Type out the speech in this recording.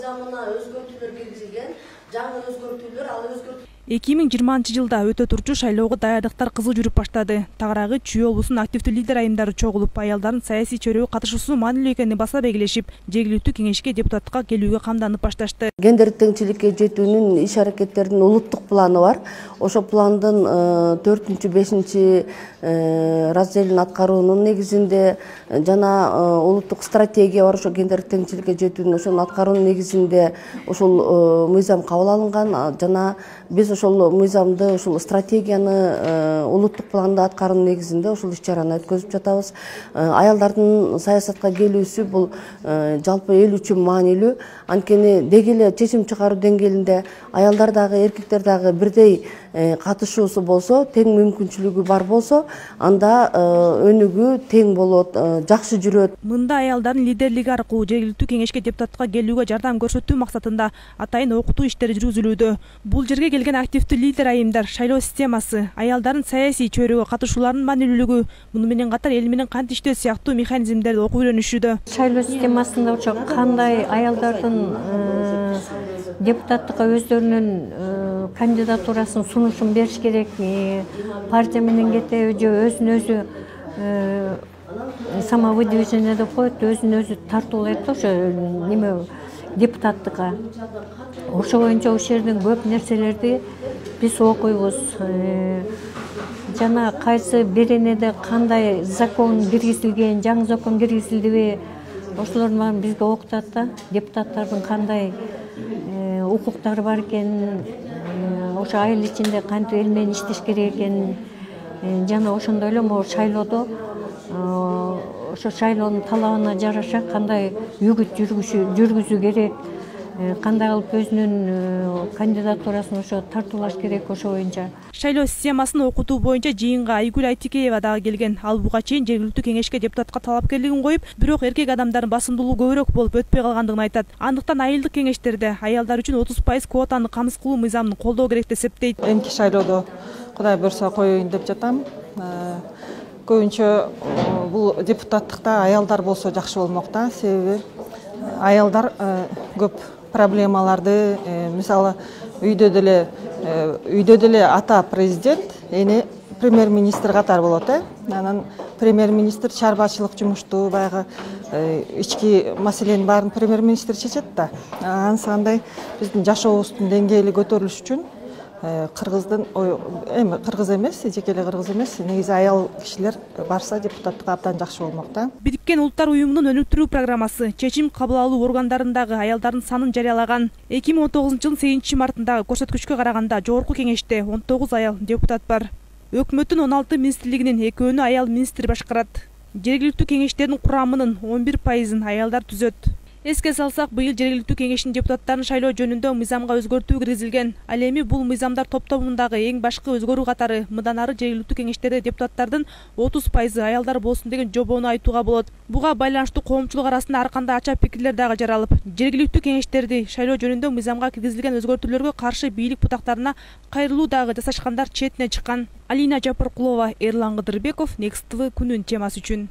мыйзамына өзгөртүүлөр киргизилген. Жаңы өзгөртүүлөр, ал өзгөртүү 2020-жылда өтө турчу шайлоого даярдыктар кызуу жүрүп баштады. Тагыраагы Чүй облусунун активдүү лидер айымдары чогулуп, аялдардын саясий чөйрөгө катышуусунун маанилүү экенин баса белгилешип, жергиликтүү кеңешке депутатка келүүгө камданып башташты. Гендердик теңчиликке жетүүнүн иш аракеттеринин улуттук планы бар. Ошо пландын 4-5 разделин аткаруунун негизинде жана улуттук стратегия бар. Ошо гендердик теңчиликке жетүүнүн ошону аткаруунун негизинде ошол мыйзам кабыл алынган жана биз ошол мыйзамды, ошол стратегияны улуттук планды аткаруунун негизинде ошол иш-чараны өткөзүп жатабыз. Аялдардын саясатка келүүсү бул жалпы эл үчүн маанилүү. Анткени деги эле чечим чыгаруу деңгээлинде аялдар дагы, эркектер дагы бирдей катышуусу болсо, тең мүмкүнчүлүгү бар болсо, анда өнүгүү тең болот, жакшы жүрөт. Мында аялдардын лидерлиги аркылуу жергиликтүү кеңешке депутатка келүүгө жардам көрсөтүү максатында атайын окутуу иштери жүргүзүлүүдө. Бул жерге келген активдүү лидер айымдар шайлоо системасы, аялдардын саясий чөйрөгө катышууларынын маанилүүлүгү, муну менен катар эл менен кантип иштөө сыяктуу механизмдерди окуп үйрөнүшүүдө. Шайлоо системасында ошо кандай аялдардын депутаттыкка өздөрүнүн кандидатурасын сунушун бериш керек, партия менен кетеби же өзүн өзү самовыдвижение деп коет, өзүн өзү тартуулайт ошо неме депутаттыкка. Ошо боюнча ошол жерден көп нерселерди биз окуйбуз. Жана кайсы беренеде кандай закон киргизилген, жаңы закон киргизилдиби, ошолордун баарын бизге окутат да. Депутаттардын кандай укуктары бар экенин, ошо айыл ичинде кантип эл менен иштеш керек экенин, жана ошондой эле могу шайлоодо ошо шайлоонун талабына жараша кандай үгүт жүргүзүү керек, кандай кылып өзүнүн кандидатурасын ошо тартуулаш керек ошо боюнча. Шайлоо системасын окутуу боюнча жыйынга Айгүл Айтикеева дагы келген. Ал буга чейин жергиликтүү кеңешке депутатка талапкерлигин коюп, бирок эркек адамдардын басымдуулугу көбүрөөк болуп өтпөй калгандыгын айтат. Андыктан айылдык кеңештерде аялдар үчүн 30% квотаны камсыз кылуу мыйзамын колдоо керек деп эсептейт. Эмки шайлоодо Кудай буйрса коеюн деп жатам. Көбүнчө бул депутаттыкта аялдар болсо жакшы болмок да. Себеби аялдар көп проблемаларды, мисалы үйдө деле ата президент, эне премьер-министр катары болот. Анан премьер-министр чарбачылык жумушту, баягы ички маселенин баарын премьер-министр чечет да. Анысы кандай биздин жашообуздун деңгээли көтөрүлүш үчүн кыргыздын кыргыз эмес, жеке эле кыргыз эмес, негизи аял кишилер барса депутаттыкка абдан жакшы болмок да. Бириккен Улуттар уюмунун өнүктүрүү программасы чечим кабыл алуу органдарындагы аялдардын санын жарыялаган. 2019-жылдын 8 мартындагы көрсөткүчкө караганда жогорку кеңеште 19 аял депутат бар. Өкмөттүн 16 министрлигинин 2-өөнү аял министр башкарат. Жергиликтүү кеңештердин курамынын 11%-ын аялдар түзөт. Эске салсак, быйыл жергиликтүү кеңештин депутаттарын шайлоо жөнүндө мыйзамга өзгөртүү киргизилген. Ал эми бул мыйзамдар топтомундагы эң башкы өзгөрүү катары мындан ары жергиликтүү кеңештерде депутаттардын 30% аялдар болсун деген жобону айтууга болот. Буга байланыштуу коомчулук арасында ар кандай ача пикирлер дагы жаралып, жергиликтүү кеңештерди шайлоо жөнүндө мыйзамга киргизилген өзгөртүүлөргө каршы бийлик бутактарына кайрылуу дагы жасашкандар четине чыккан. Алина Жапаркулова, Эрлан Кыдырбеков, Next TV күнүн темасы үчүн.